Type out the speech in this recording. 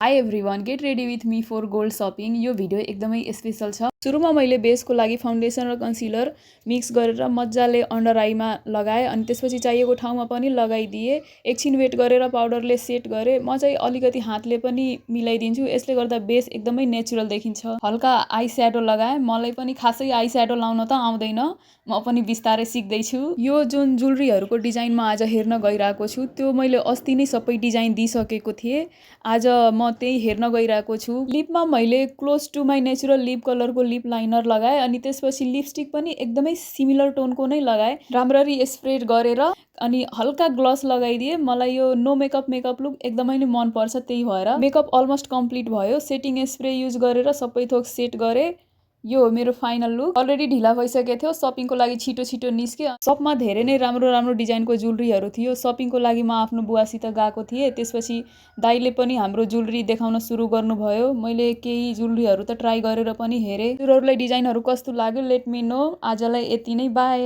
High everyone, get ready with me for gold shopping. यो video एकदमै special छ। सुरुमा मैले बेसको लागि फाउन्डेसन र कन्सिलर मिक्स गरेर मजाले अन्डर आईमा लगाएँ अनि त्यसपछि चाहिएको ठाउँमा पनि लगाइदिएँ। एकछिन वेट गरेर पाउडरले सेट गरेँ। म चाहिँ अलिकति हातले पनि मिलाइदिन्छु, यसले गर्दा बेस एकदमै नेचुरल देखिन्छ। हल्का आई स्याडो लगाएँ। मलाई पनि खासै आई स्याडो लाउन त आउँदैन, म पनि बिस्तारै सिक्दैछु। यो जुन ज्वेलरीहरूको डिजाइन म आज हेर्न गइरहेको छु त्यो मैले अस्ति नै सबै डिजाइन दिइसकेको थिएँ। आज म त्यही हेर्न गइरहेको छु। लिपमा मैले close to my natural lip कलरको लिप लाइनर लगाएँ अनि त्यसपछि लिपस्टिक पनि एकदमै सिमिलर टोनको नै लगाएँ। राम्ररी स्प्रेड गरेर अनि हल्का ग्लस लगाइदिएँ। मलाई यो नो मेकअप लुक एकदमै नै मनपर्छ, त्यही भएर मेकअप अलमोस्ट कम्प्लिट भयो। सेटिङ स्प्रे युज गरेर सबै थोक सेट गरेँ। यो हो मेरो फाइनल लुक। अलरेडी ढिला भइसकेको थियो, सपिङको लागि छिटो निस्केँ। सपमा धेरै नै राम्रो डिजाइनको ज्वेलरीहरू थियो। सपिङको लागि म आफ्नो बुवासित गएको थिएँ। त्यसपछि दाइले पनि हाम्रो ज्वेलरी देखाउन सुरु गर्नुभयो। मैले केही ज्वेलरीहरू त ट्राई गरेर पनि हेरेँ। तिनीहरूलाई डिजाइनहरू कस्तो लाग्यो लेट मी नो। आजलाई यति नै, बाई।